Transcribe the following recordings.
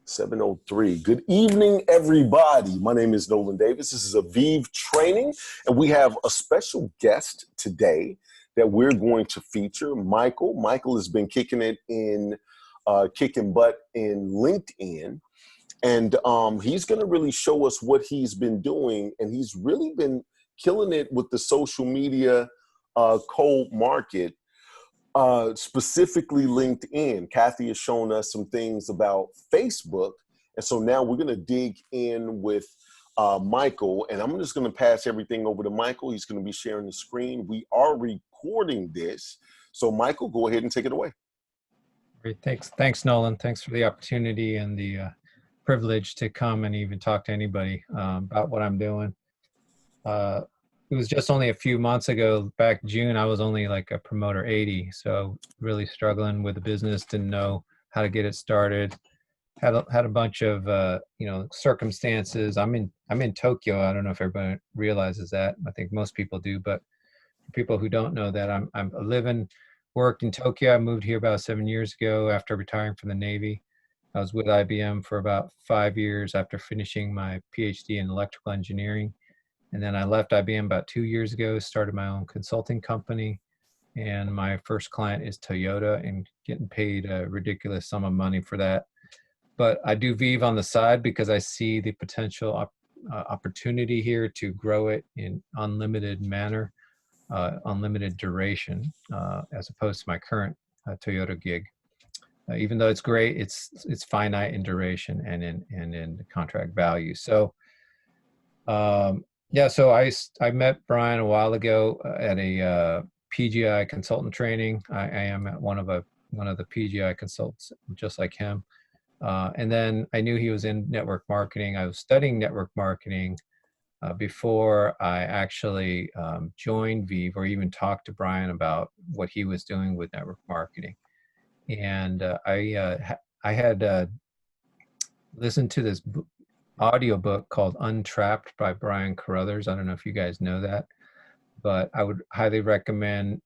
7:03. Good evening, everybody. My name is Nolan Davis. This is Aviv Training, and we have a special guest today that we're going to feature, Michael. Michael has been kicking butt in LinkedIn, and he's going to really show us what he's been doing, and he's really been killing it with the social media cold market. Specifically LinkedIn. Kathy has shown us some things about Facebook. And so now we're going to dig in with Michael. And I'm just going to pass everything over to Michael. He's going to be sharing the screen. We are recording this. So Michael, go ahead and take it away. Great. Thanks, Nolan. Thanks for the opportunity and the privilege to come and even talk to anybody about what I'm doing. It was just only a few months ago, back June, I was only like a promoter 80. So really struggling with the business, didn't know how to get it started. Had a bunch of, circumstances. I'm in Tokyo. I don't know if everybody realizes that. I think most people do, but for people who don't know that, I live and work in Tokyo. I moved here about 7 years ago after retiring from the Navy. I was with IBM for about 5 years after finishing my PhD in electrical engineering. And then I left IBM about 2 years ago, started my own consulting company. And my first client is Toyota, and getting paid a ridiculous sum of money for that. But I do Vive on the side because I see the potential opportunity here to grow it in unlimited manner, unlimited duration, as opposed to my current Toyota gig. Even though it's great, it's finite in duration and in contract value. So, so I met Brian a while ago at a PGI consultant training. I am at one of the PGI consultants, just like him. And then I knew he was in network marketing. I was studying network marketing before I actually joined Vive or even talked to Brian about what he was doing with network marketing. And I had listened to this audiobook called Untrapped by Brian Carruthers. I don't know if you guys know that, but I would highly recommend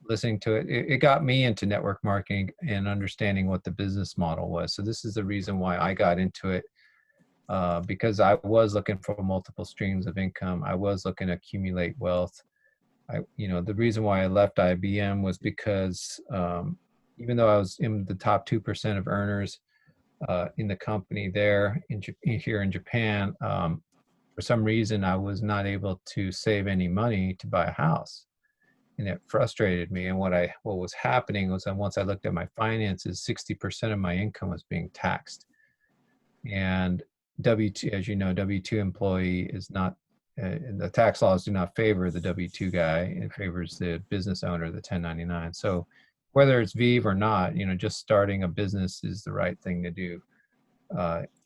listening to it. It got me into network marketing and understanding what the business model was. So this is the reason why I got into it, because I was looking for multiple streams of income. I was looking to accumulate wealth. The reason why I left IBM was because even though I was in the top 2% of earners in the company there here in Japan, for some reason I was not able to save any money to buy a house, and it frustrated me. And what was happening was that once I looked at my finances, 60% of my income was being taxed. And W-2, as you know, W-2 employee is not. The tax laws do not favor the W-2 guy. It favors the business owner, the 1099. So whether it's Vive or not, just starting a business is the right thing to do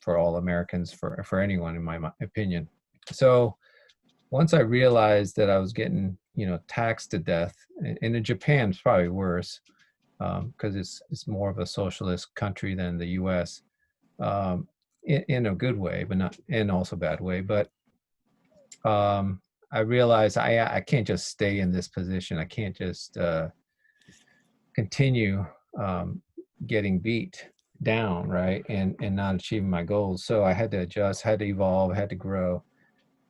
for all Americans, for anyone, in my opinion. So once I realized that I was getting, taxed to death, and in Japan it's probably worse because it's more of a socialist country than the U.S. In a good way, but not in also bad way. But I realized I can't just stay in this position. I can't just continue getting beat down, right, and not achieving my goals. So I had to adjust, had to evolve, had to grow,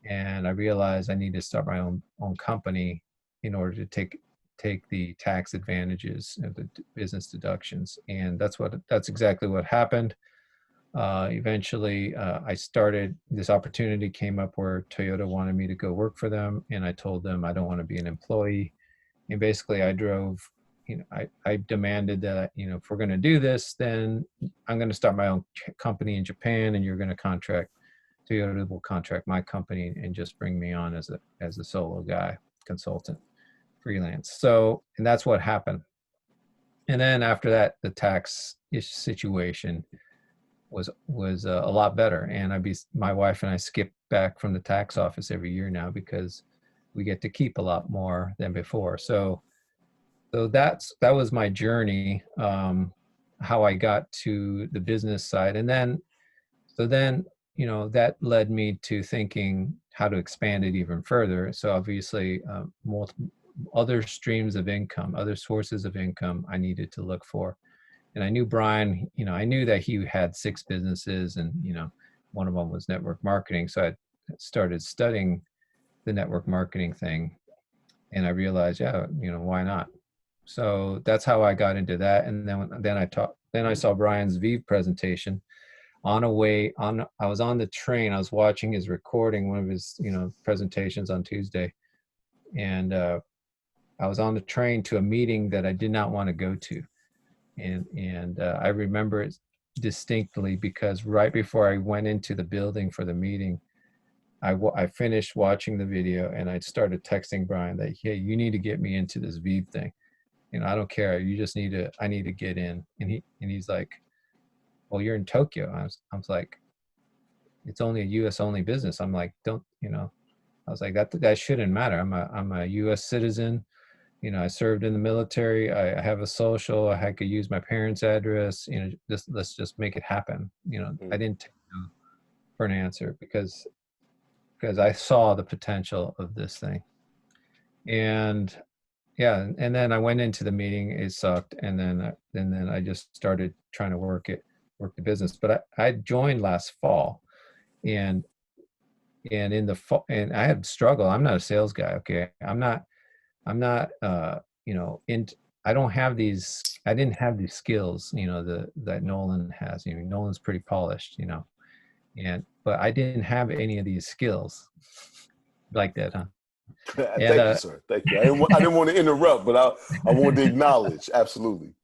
and I realized I need to start my own company in order to take the tax advantages of the business deductions. And that's exactly what happened. Eventually, this opportunity came up where Toyota wanted me to go work for them, and I told them I don't want to be an employee. And basically I drove, I demanded that, if we're going to do this, then I'm going to start my own company in Japan, and you're going to Toyota will contract my company and just bring me on as a solo guy, consultant, freelance. So, and that's what happened. And then after that, the tax situation was a lot better. And my wife and I skip back from the tax office every year now because we get to keep a lot more than before. So that was my journey, how I got to the business side. And then that led me to thinking how to expand it even further. So obviously, other streams of income, other sources of income I needed to look for. And I knew Brian, I knew that he had 6 businesses, and, one of them was network marketing. So I started studying the network marketing thing, and I realized, yeah, why not? So that's how I got into that. And then I saw Brian's Vive presentation I was on the train. I was watching his recording, one of his, presentations on Tuesday. And I was on the train to a meeting that I did not want to go to. And I remember it distinctly because right before I went into the building for the meeting, I finished watching the video and I started texting Brian that, hey, you need to get me into this Vive thing. I don't care. I need to get in. And he's like, well, you're in Tokyo. I was like, it's only a US only business. I'm like, I was like, that shouldn't matter. I'm a US citizen. I served in the military. I have a social. I could use my parents' address. Let's just make it happen. I didn't take no for an answer because I saw the potential of this thing. And yeah, and then I went into the meeting. It sucked, and then I just started trying to work the business. But I joined last fall, and in the fall, and I had struggle. I'm not a sales guy. Okay, I'm not in I don't have these I didn't have these skills that Nolan has. Nolan's pretty polished, but I didn't have any of these skills like that, huh? And Thank you, sir. Thank you. I didn't want to interrupt, but I wanted to acknowledge. Absolutely.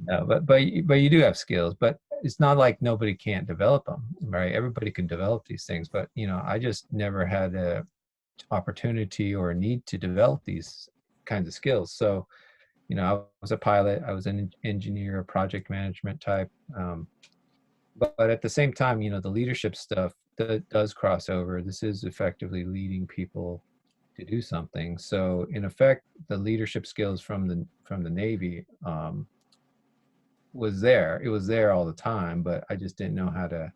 no, but you do have skills, but it's not like nobody can't develop them, right? Everybody can develop these things, but I just never had a opportunity or a need to develop these kinds of skills. So I was a pilot, I was an engineer, project management type, but at the same time, the leadership stuff does cross over. This is effectively leading people to do something. So in effect, the leadership skills from the Navy was there. It was there all the time, but I just didn't know how to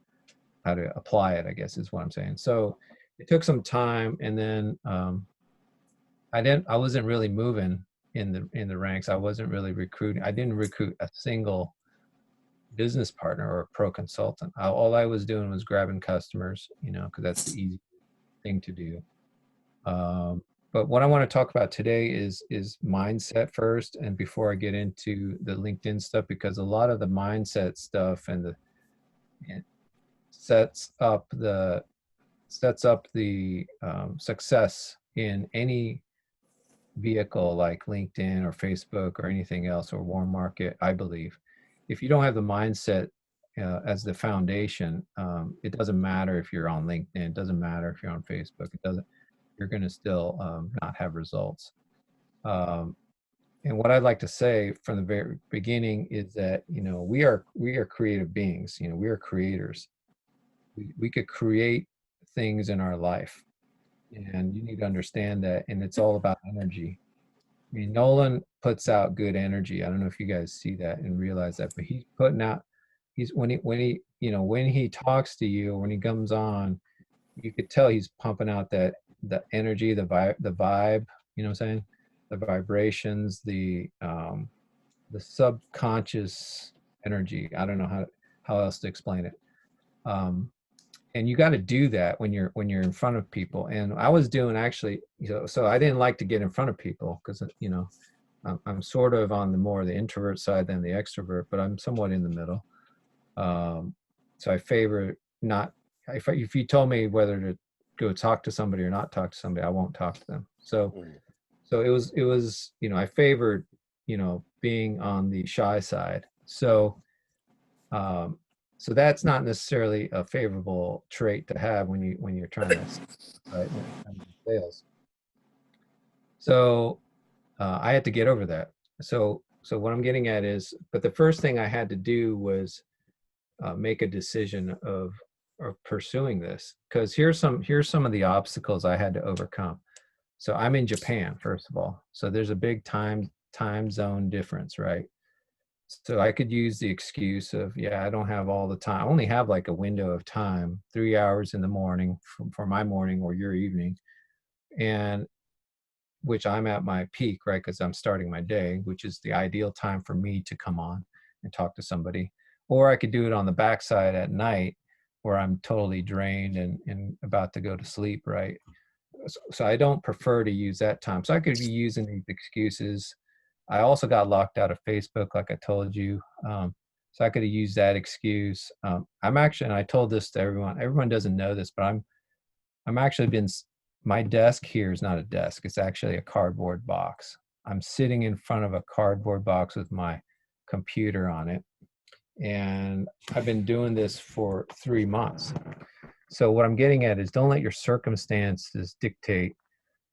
apply it, I guess is what I'm saying. So it took some time, and then I wasn't really moving in the ranks. I wasn't really recruiting. I didn't recruit a single business partner or a pro consultant. All I was doing was grabbing customers, because that's the easy thing to do. But what I want to talk about today is mindset first, and before I get into the LinkedIn stuff, because a lot of the mindset stuff and sets up the success in any vehicle like LinkedIn or Facebook or anything else, or warm market. I believe if you don't have the mindset as the foundation, it doesn't matter if you're on LinkedIn, it doesn't matter if you're on Facebook, you're going to still not have results. And what I'd like to say from the very beginning is that we are creative beings. We are creators. We could create things in our life, and you need to understand that. And it's all about energy. I mean, Nolan puts out good energy. I don't know if you guys see that and realize that, but he's putting out. When he talks to you, when he comes on, you could tell he's pumping out the energy, the vibe. You know what I'm saying? The vibrations, the subconscious energy. I don't know how else to explain it. And you got to do that when you're in front of people. And I was doing actually, so I didn't like to get in front of people because I'm sort of on the introvert side than the extrovert, but I'm somewhat in the middle. So I favor not. If you told me whether to go talk to somebody or not talk to somebody, I won't talk to them. So it was I favored being on the shy side. So so that's not necessarily a favorable trait to have when you're trying to right, when it comes to sales. So I had to get over that. So what I'm getting at is, but the first thing I had to do was make a decision of pursuing this, because here's some of the obstacles I had to overcome. So I'm in Japan, first of all. So there's a big time zone difference, right? So I could use the excuse of, I don't have all the time. I only have like a window of time, 3 hours in the morning for my morning or your evening, and which I'm at my peak, right? Because I'm starting my day, which is the ideal time for me to come on. and talk to somebody, or I could do it on the backside at night where I'm totally drained and about to go to sleep, right? So I don't prefer to use that time. So I could be using these excuses. I also got locked out of Facebook, like I told you. So I could have used that excuse. I'm actually, and I told this to everyone. Everyone doesn't know this, but I'm actually been. My desk here is not a desk. It's actually a cardboard box. I'm sitting in front of a cardboard box with my computer on it, and I've been doing this for 3 months. So what I'm getting at is, don't let your circumstances dictate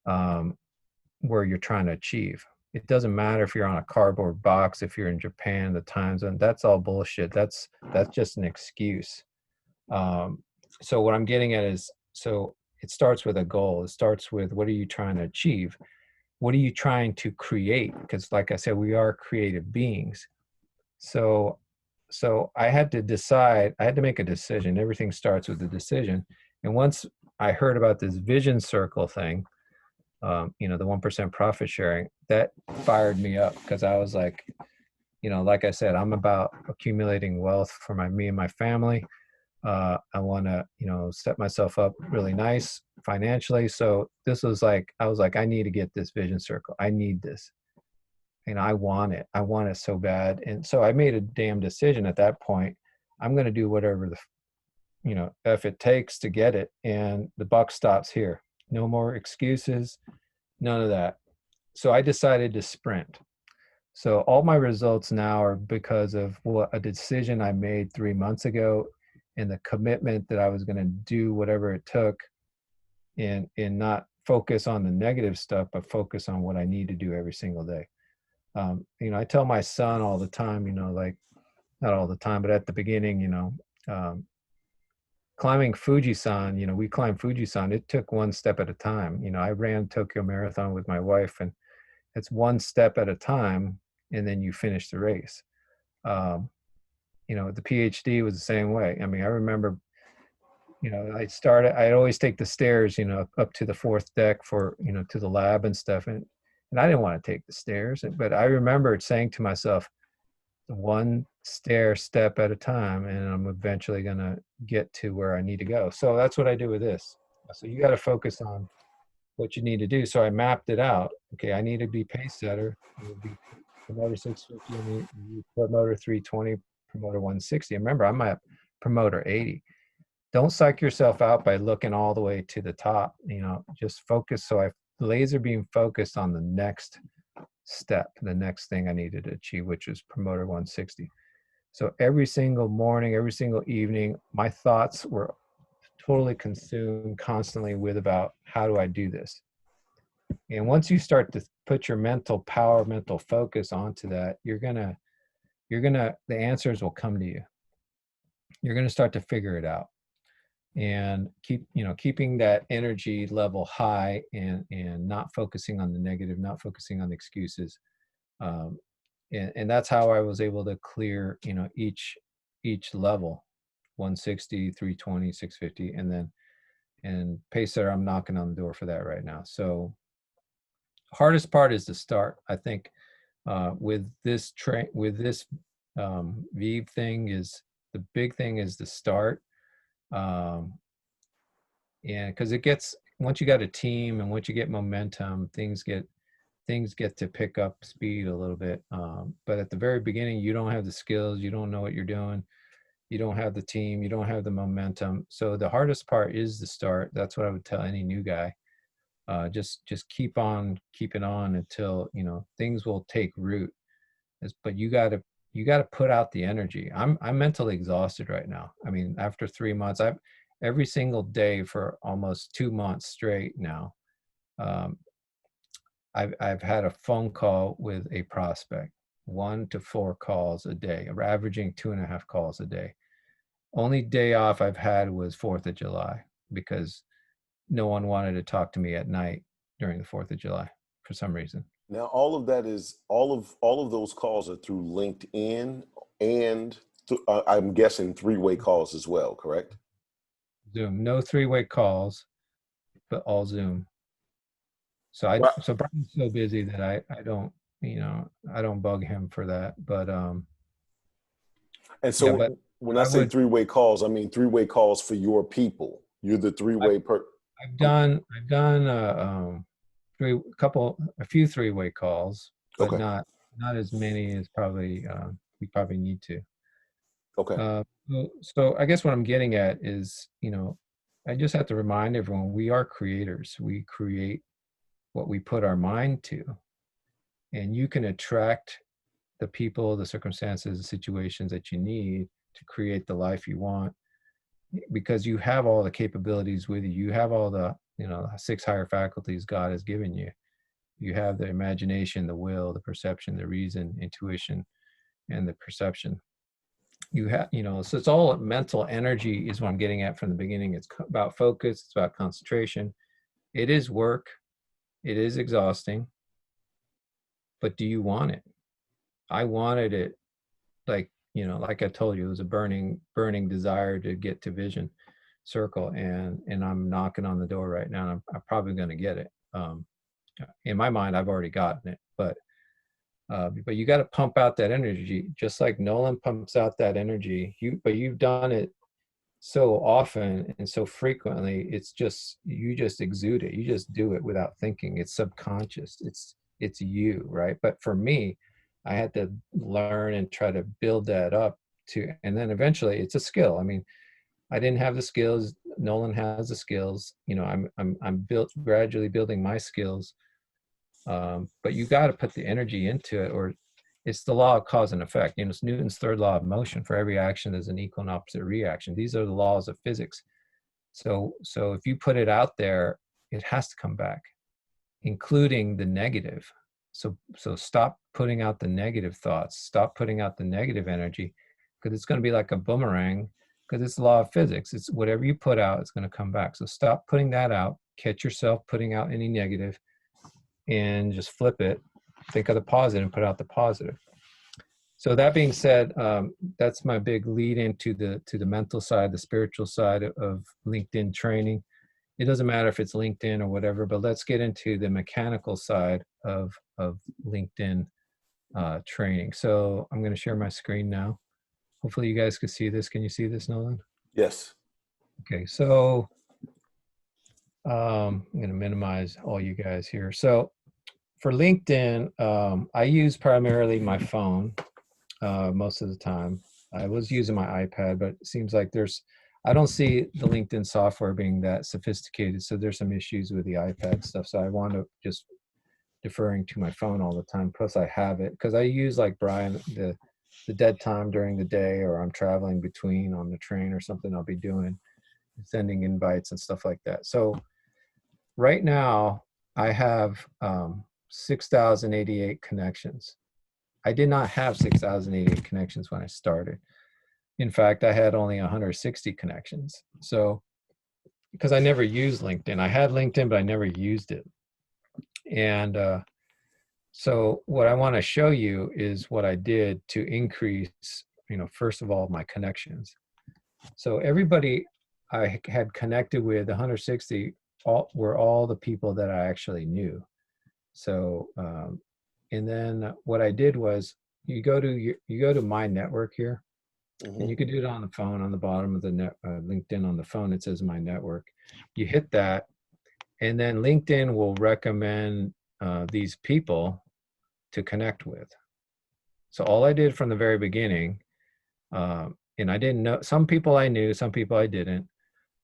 where you're trying to achieve. It doesn't matter if you're on a cardboard box, if you're in Japan, the time zone. That's all bullshit. That's just an excuse. So what I'm getting at is, so it starts with a goal. It starts with, what are you trying to achieve? What are you trying to create? Because like I said, we are creative beings. So I had to decide, I had to make a decision. Everything starts with a decision. And once I heard about this vision circle thing, the 1% profit sharing, that fired me up, because I was like, like I said, I'm about accumulating wealth for me and my family. I want to, set myself up really nice financially. So this was like, I was like, I need to get this vision circle. I need this. And I want it. I want it so bad. And so I made a damn decision at that point. I'm going to do whatever if it takes to get it. And the buck stops here. No more excuses, none of that. So I decided to sprint. So all my results now are because of what a decision I made 3 months ago, and the commitment that I was going to do whatever it took, and not focus on the negative stuff, but focus on what I need to do every single day. I tell my son all the time, like, not all the time, but at the beginning, climbing Fujisan, we climbed Fujisan. It took one step at a time. I ran Tokyo Marathon with my wife, and it's one step at a time, and then you finish the race. The PhD was the same way. I mean, I remember, I'd always take the stairs, up to the 4th deck for, to the lab and stuff. And I didn't want to take the stairs, but I remembered saying to myself, one step at a time, and I'm eventually going to get to where I need to go. So that's what I do with this. So you got to focus on what you need to do. So I mapped it out. Okay, I need to be pace setter. I need to be promoter 650, I need promoter 320, promoter 160. Remember, I'm at promoter 80. Don't psych yourself out by looking all the way to the top. Just focus. So I laser beam focused on the next step, the next thing I needed to achieve, which was promoter 160. So every single morning, every single evening, my thoughts were totally consumed constantly with, about how do I do this? And once you start to put your mental power, mental focus onto that, the answers will come to you. You're going to start to figure it out, and keeping that energy level high, and not focusing on the negative, not focusing on the excuses. And that's how I was able to clear, each level, 160, 320, 650, and pacer, I'm knocking on the door for that right now. So hardest part is to start. I think with this Vive thing, is the big thing is the start. And because once you got a team, and once you get momentum, things get to pick up speed a little bit. But at the very beginning, you don't have the skills, you don't know what you're doing, you don't have the team, you don't have the momentum. So the hardest part is the start. That's what I would tell any new guy. Just keep on keeping on until things will take root. But you got to put out the energy. I'm mentally exhausted right now. I mean, after 3 months, every single day for almost 2 months straight now, I've had a phone call with a prospect, 1 to 4 calls a day. We're averaging 2.5 calls a day. Only day off I've had was 4th of July, because no one wanted to talk to me at night during the 4th of July for some reason. Now, all of that is all of those calls are through LinkedIn, and I'm guessing 3-way calls as well, correct? Zoom, no 3-way calls, but all Zoom. So Brian's so busy that I don't, I don't bug him for that. But And Yeah, but so when I I say would, three-way calls, I mean three-way calls for your people. You're the I've, three-way per. Um, I've done a few three-way calls, but okay. not as many as probably we probably need to. Okay. So I guess what I'm getting at is, I just have to remind everyone we are creators. We create what we put our mind to, and you can attract the people, the circumstances, the situations that you need to create the life you want because you have all the capabilities with you. You have all the, six higher faculties God has given you. You have the imagination, the will, the perception, the reason, intuition, and the perception. You have, so it's all mental energy is what I'm getting at from the beginning. It's about focus. It's about concentration. It is work. It is exhausting, but do you want it? I wanted it like, like I told you, it was a burning desire to get to vision circle. And I'm knocking on the door right now. And I'm probably going to get it. In my mind, I've already gotten it, but you got to pump out that energy, just like Nolan pumps out that energy. But you've done it so often and so frequently. It's just, you just exude it. You just do it without thinking. It's subconscious. It's you, right? But for me, I had to learn and try to build that up and then eventually it's a skill. I mean, I didn't have the skills. Nolan has the skills. I'm gradually building my skills. But you got to put the energy into it, or it's the law of cause and effect. It's Newton's third law of motion. For every action, there's an equal and opposite reaction. These are the laws of physics. So if you put it out there, it has to come back, including the negative. So stop putting out the negative thoughts. Stop putting out the negative energy, because it's going to be like a boomerang. Because it's the law of physics. It's whatever you put out, it's going to come back. So stop putting that out. Catch yourself putting out any negative, and just flip it. Think of the positive and put out the positive. So that being said, that's my big lead into the mental side, the spiritual side of LinkedIn training. It doesn't matter if it's LinkedIn or whatever, but let's get into the mechanical side of LinkedIn training. So I'm going to share my screen now. Hopefully you guys can see this. Can you see this, Nolan? Yes. Okay, so I'm going to minimize all you guys here. So for LinkedIn, I use primarily my phone most of the time. I was using my iPad, but it seems like I don't see the LinkedIn software being that sophisticated. So there's some issues with the iPad stuff. So I want to just deferring to my phone all the time. Plus I have it because I use, like Brian, the dead time during the day, or I'm traveling between on the train or something, I'll be doing, sending invites and stuff like that. So right now I have 6,088 connections. I did not have 6,088 connections when I started. In fact, I had only 160 connections. So, because I never used LinkedIn. I had LinkedIn, but I never used it. And so what I want to show you is what I did to increase, first of all, my connections. So everybody I had connected with, 160, were all the people that I actually knew. So, and then what I did was you go to my network here, and you could do it on the phone. On the bottom of the LinkedIn on the phone, it says my network. You hit that, and then LinkedIn will recommend these people to connect with. So all I did from the very beginning, and I didn't know, some people I knew, some people I didn't.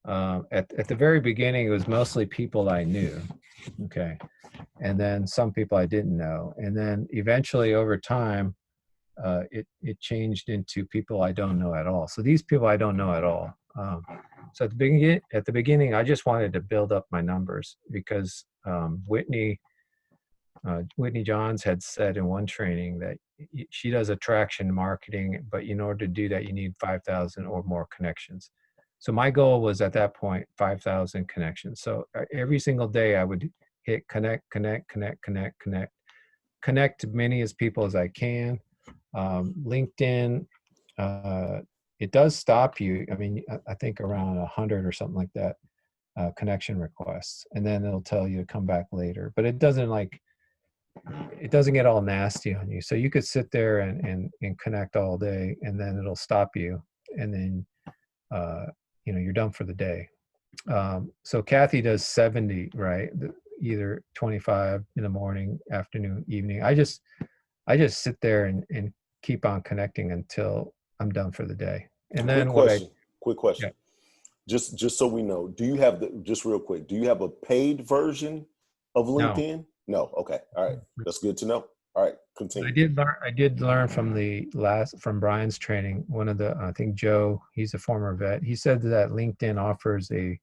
At the very beginning, it was mostly people I knew. Okay. And then some people I didn't know. And then eventually over time, it changed into people I don't know at all. So these people I don't know at all. So at the beginning, I just wanted to build up my numbers because Whitney Johns had said in one training that she does attraction marketing, but in order to do that, you need 5,000 or more connections. So my goal was at that point 5,000 connections. So every single day I would hit connect to many as people as I can. LinkedIn, it does stop you. I mean, I think around 100 or something like that connection requests, and then it'll tell you to come back later. But it doesn't it doesn't get all nasty on you. So you could sit there and connect all day, and then it'll stop you, and then you're done for the day. So Kathy does 70, right? Either 25 in the morning, afternoon, evening. I just sit there and keep on connecting until I'm done for the day. And then Quick question. Yeah. Just so we know, do you have just real quick, do you have a paid version of LinkedIn? No. Okay. All right. That's good to know. All right. Continue. I did learn from Brian's training. One of the, I think Joe, he's a former vet. He said that LinkedIn offers a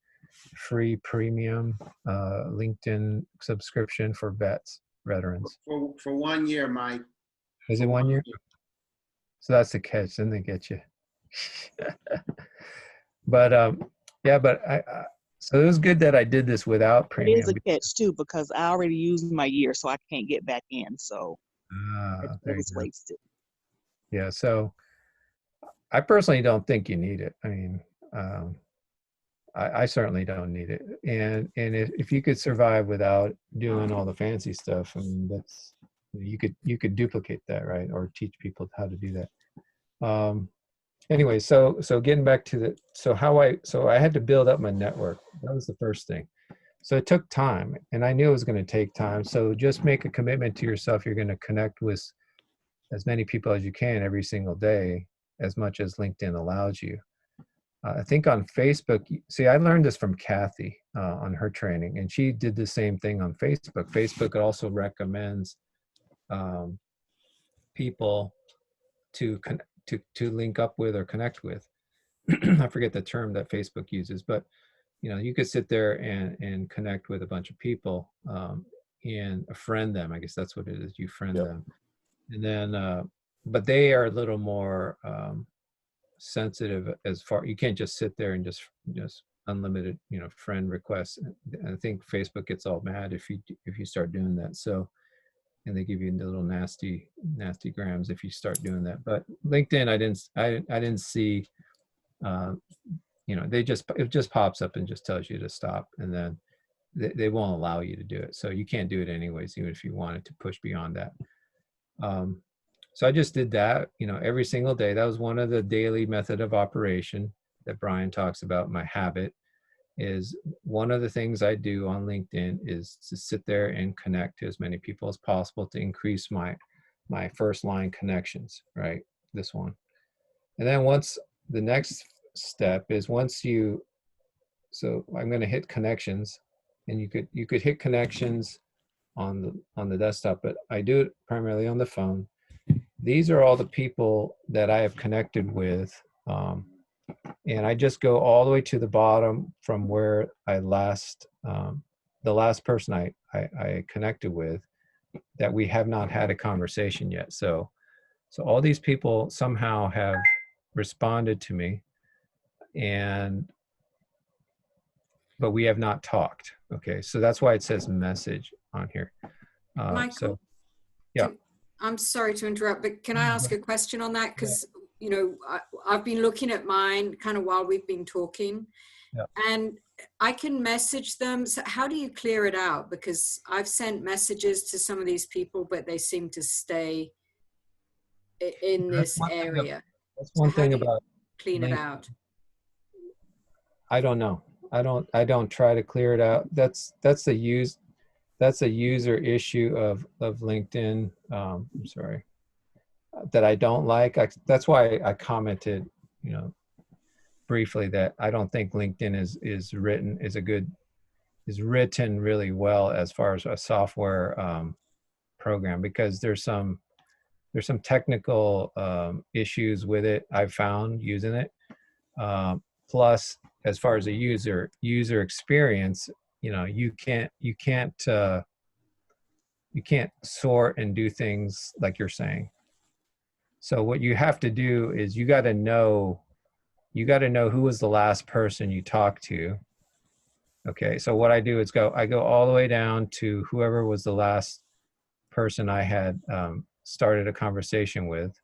free premium LinkedIn subscription for veterans. For 1 year, Mike. Is it 1 year? So that's the catch. Then they get you. But so it was good that I did this without premium. It is a catch too, because I already used my year, so I can't get back in. So it was wasted. Yeah. So I personally don't think you need it. I mean, I certainly don't need it. And if you could survive without doing all the fancy stuff, I mean, that's, you could duplicate that, right? Or teach people how to do that. Anyway, so getting back to so I had to build up my network. That was the first thing. So it took time, and I knew it was going to take time. So just make a commitment to yourself. You're going to connect with as many people as you can every single day, as much as LinkedIn allows you. I think on Facebook, see, I learned this from Kathy on her training, and she did the same thing on Facebook. Facebook also recommends people to link up with or connect with. I forget the term that Facebook uses, but you could sit there and connect with a bunch of people and friend them. I guess that's what it is. You friend them, and then but they are a little more sensitive as far. You can't just sit there and just unlimited friend requests. And I think Facebook gets all mad if you start doing that. So, and they give you the little nasty grams if you start doing that. But LinkedIn, I didn't see. It just pops up and just tells you to stop, and then they won't allow you to do it. So you can't do it anyways, even if you wanted to push beyond that. So I just did that, every single day. That was one of the daily method of operation that Brian talks about. My habit is one of the things I do on LinkedIn is to sit there and connect to as many people as possible to increase my first line connections, right? This one. And then the next step is so I'm going to hit connections, and you could hit connections on the desktop, but I do it primarily on the phone. These are all the people that I have connected with, and I just go all the way to the bottom from where the last person I connected with that we have not had a conversation yet. So all these people somehow have responded to me, but we have not talked. Okay, so that's why it says message on here. Michael, so yeah. I'm sorry to interrupt, but can I ask a question on that? Because, I've been looking at mine kind of while we've been talking, and I can message them. So how do you clear it out? Because I've sent messages to some of these people, but they seem to stay in this area. That's one thing about clean it out. I don't know. I don't try to clear it out. That's a user issue of LinkedIn. I'm sorry, that I don't like. That's why I commented, briefly, that I don't think LinkedIn is written really well as far as a software program, because there's some technical issues with it I've found using it. Plus, as far as a user experience, you can't sort and do things like you're saying. So what you have to do is you got to know who was the last person you talked to. Okay, so what I do is I go all the way down to whoever was the last person I had started a conversation with,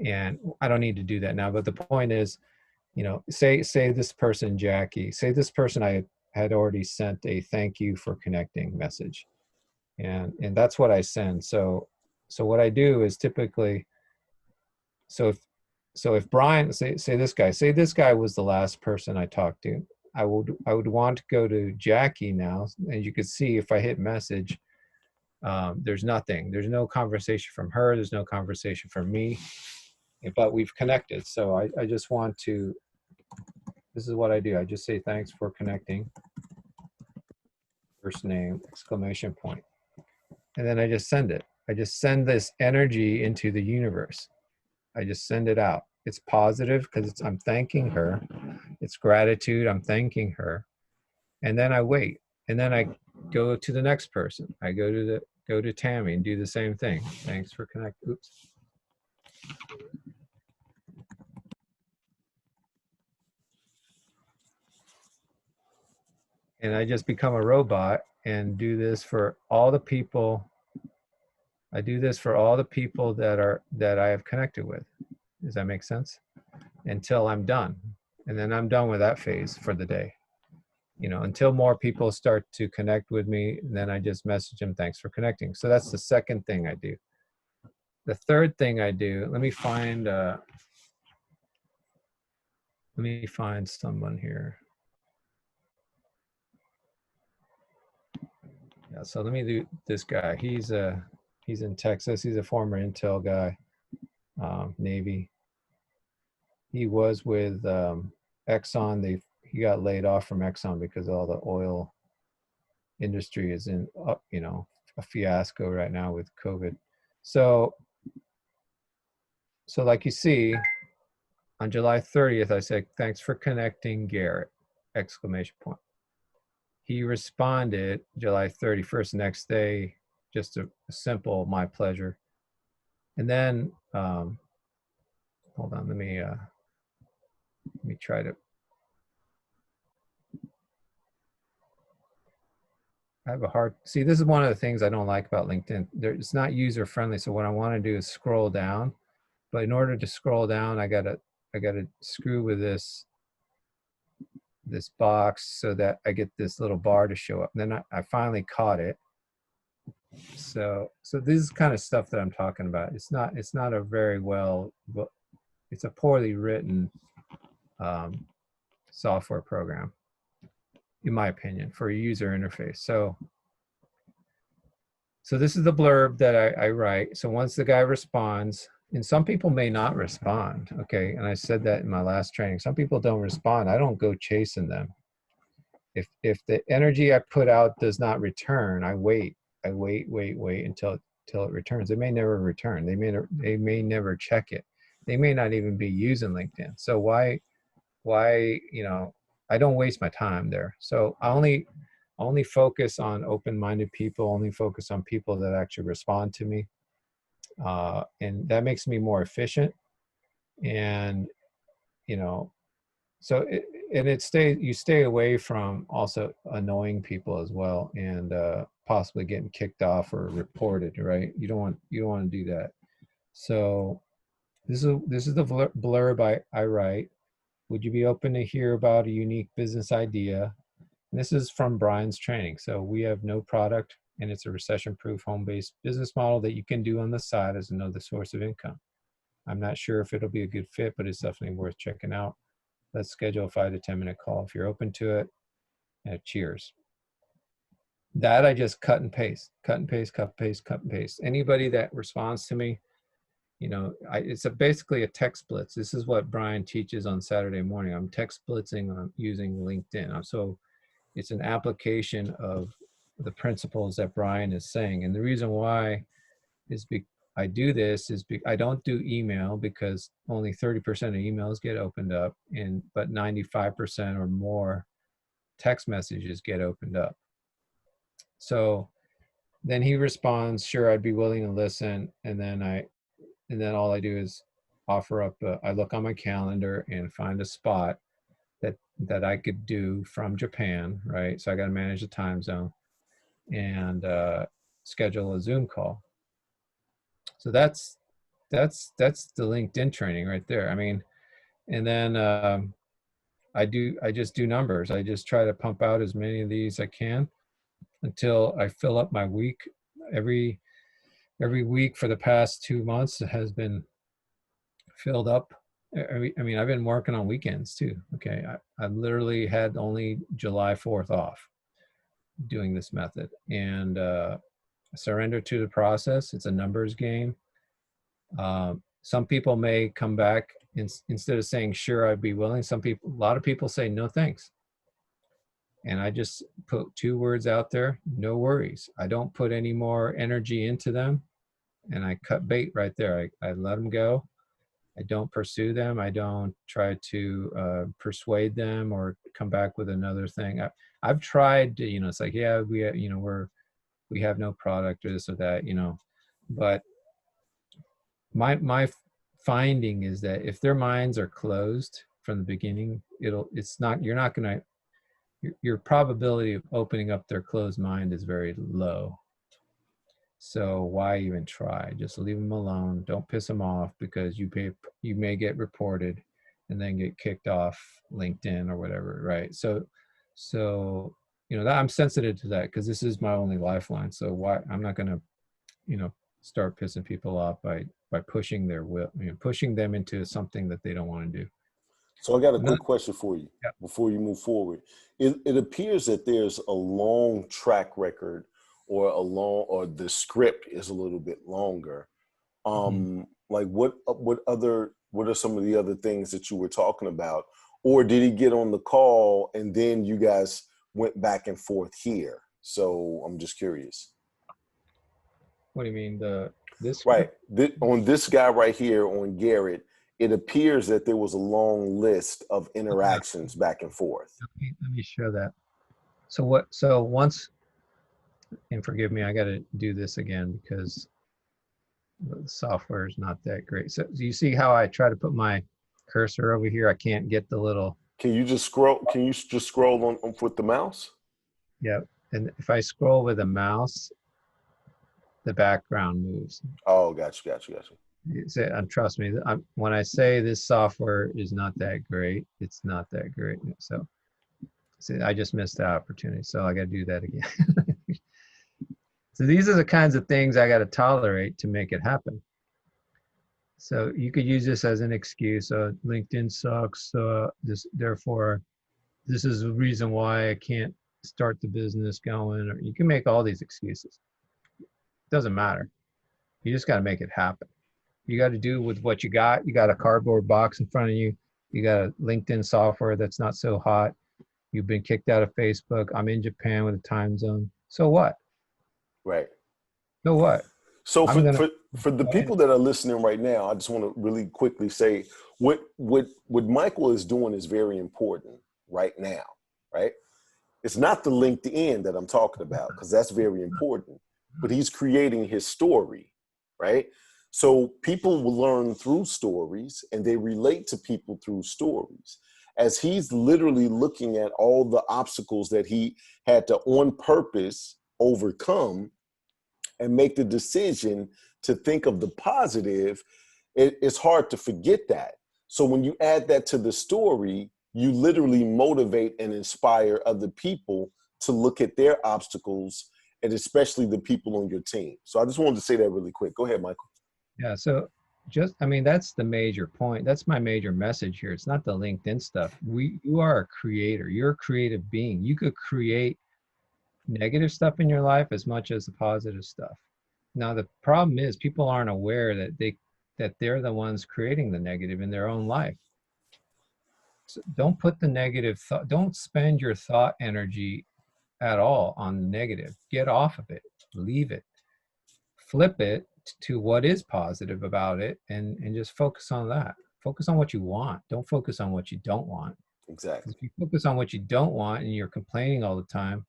and I don't need to do that now. But the point is, say this person, Jackie, say this person I had already sent a thank you for connecting message. and that's what I send. So what I do is typically, so if Brian, say this guy was the last person I talked to, I would want to go to Jackie now, and you could see if I hit message, there's nothing. There's no conversation from her. There's no conversation from me, but we've connected. So I just want to, this is what I do. I just say, thanks for connecting. First name, exclamation point. And then I just send it. I just send this energy into the universe. I just send it out. It's positive because I'm thanking her. It's gratitude. I'm thanking her. And then I wait. And then I go to the next person. I go to Tammy and do the same thing. Thanks for connecting. Oops. And I just become a robot and do this for all the people. I do this for all the people that I have connected with. Does that make sense? Until I'm done. And then I'm done with that phase for the day. You know, until more people start to connect with me, then I just message them, thanks for connecting. So that's the second thing I do. The third thing I do, let me find someone here. Yeah, so let me do this guy. He's in Texas. He's a former Intel guy, Navy. He was with Exxon. He got laid off from Exxon because all the oil industry is in, you know, a fiasco right now with COVID. So like you see, on July 30th, I said, thanks for connecting, Garrett, exclamation point. He responded July 31st, next day, just a simple, my pleasure. And then, hold on, let me try to, I have a hard, see, this is one of the things I don't like about LinkedIn. It's not user friendly. So what I want to do is scroll down, but in order to scroll down, I gotta screw with this box so that I get this little bar to show up. And then I finally caught it. So this is kind of stuff that I'm talking about. It's not a very well, it's a poorly written software program, in my opinion, for a user interface. So this is the blurb that I write. So once the guy responds, and some people may not respond, okay? And I said that in my last training. Some people don't respond. I don't go chasing them. If the energy I put out does not return, I wait until it returns. It may never return. They may never check it. They may not even be using LinkedIn. So why, you know, I don't waste my time there. So I only focus on open-minded people, only focus on people that actually respond to me. And that makes me more efficient. And, you know, so you stay away from also annoying people as well, and possibly getting kicked off or reported, right? You don't want to do that. So this is the blurb I write. Would you be open to hear about a unique business idea? And this is from Brian's training. So we have no product, and it's a recession-proof home-based business model that you can do on the side as another source of income. I'm not sure if it'll be a good fit, but it's definitely worth checking out. Let's schedule a 5 to 10 minute call if you're open to it. Cheers. That I just cut and paste. Anybody that responds to me, you know, it's basically a text blitz. This is what Brian teaches on Saturday morning. I'm text blitzing on using LinkedIn. So it's an application of the principles that Brian is saying. And the reason why is I do this is I don't do email because only 30% of emails get opened up, but 95% or more text messages get opened up. So then he responds, sure, I'd be willing to listen. And then all I do is offer up, I look on my calendar and find a spot that I could do from Japan, right? So I got to manage the time zone and schedule a Zoom call. So that's the LinkedIn training right there. I mean, and then I just do numbers. I just try to pump out as many of these I can until I fill up my week every week for the past 2 months has been filled up. I mean, I've been working on weekends too. Okay. I literally had only July 4th off doing this method, and surrender to the process. It's a numbers game. Some people may come back instead of saying, sure, I'd be willing. A lot of people say, no, thanks. And I just put 2 words out there, no worries. I don't put any more energy into them. And I cut bait right there. I let them go. I don't pursue them. I don't try to persuade them or come back with another thing. I've tried to, it's like, yeah, we have no product or this or that, but my finding is that if their minds are closed from the beginning, your probability of opening up their closed mind is very low. So why even try? Just leave them alone. Don't piss them off, because you may get reported and then get kicked off LinkedIn or whatever, right? So that I'm sensitive to that, because this is my only lifeline. So why I'm not going to, start pissing people off by pushing their will, pushing them into something that they don't want to do. So I got a quick question for you Yeah. before you move forward. It appears that there's a long track record, or the script is a little bit longer. Like what are some of the other things that you were talking about? Or did he get on the call and then you guys went back and forth here? So I'm just curious. What do you mean this? Right. On this guy right here, on Garrett, it appears that there was a long list of interactions back and forth. Let me show that. So once, and forgive me, I got to do this again because the software is not that great. So you see how I try to put my cursor over here? I can't get the little. Can you just scroll on with the mouse? Yeah. And if I scroll with a mouse, the background moves. Oh, gotcha. And trust me, when I say this software is not that great, it's not that great. So see, I just missed the opportunity. So I got to do that again. So these are the kinds of things I got to tolerate to make it happen. So you could use this as an excuse. LinkedIn sucks. Therefore, this is the reason why I can't start the business going. Or you can make all these excuses. Doesn't matter. You just got to make it happen. You got to do with what you got. You got a cardboard box in front of you. You got a LinkedIn software that's not so hot. You've been kicked out of Facebook. I'm in Japan with a time zone. So what? Right. So what? So for the people that are listening right now, I just want to really quickly say what Michael is doing is very important right now, right? It's not the LinkedIn that I'm talking about, because that's very important, but he's creating his story, right? So people will learn through stories, and they relate to people through stories. As he's literally looking at all the obstacles that he had to on purpose overcome and make the decision to think of the positive, it's hard to forget that. So when you add that to the story, you literally motivate and inspire other people to look at their obstacles, and especially the people on your team. So I just wanted to say that really quick. Go ahead, Michael. Yeah, so that's the major point. That's my major message here. It's not the LinkedIn stuff. You are a creator. You're a creative being. You could create negative stuff in your life as much as the positive stuff. Now, the problem is people aren't aware that they're the ones creating the negative in their own life. So don't put the negative thought, don't spend your thought energy at all on negative. Get off of it, leave it, flip it to what is positive about it, and just focus on that. Focus on what you want. Don't focus on what you don't want. Exactly. If you focus on what you don't want and you're complaining all the time,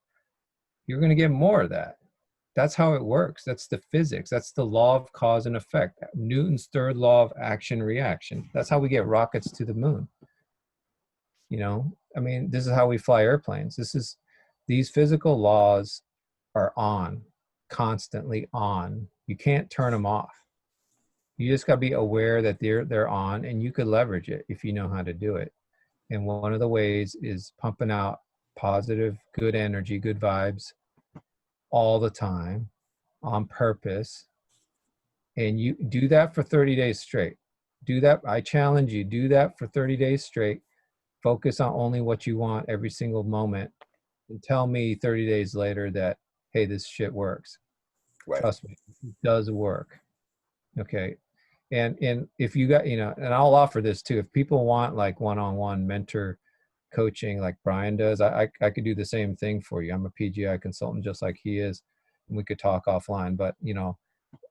you're going to get more of that. That's how it works. That's the physics. That's the law of cause and effect. Newton's third law of action reaction. That's how we get rockets to the moon. This is how we fly airplanes. These physical laws are on, constantly on. You can't turn them off. You just got to be aware that they're on, and you could leverage it if you know how to do it. And one of the ways is pumping out positive, good energy, good vibes all the time, on purpose, and you do that for 30 days straight. Do that. I challenge you, do that for 30 days straight. Focus on only what you want every single moment, and tell me 30 days later that, hey, this shit works. Right. Trust me, it does work. Okay. And if you got, and I'll offer this too. If people want like one-on-one mentor coaching like Brian does, I could do the same thing for you. I'm a PGI consultant just like he is, and we could talk offline, but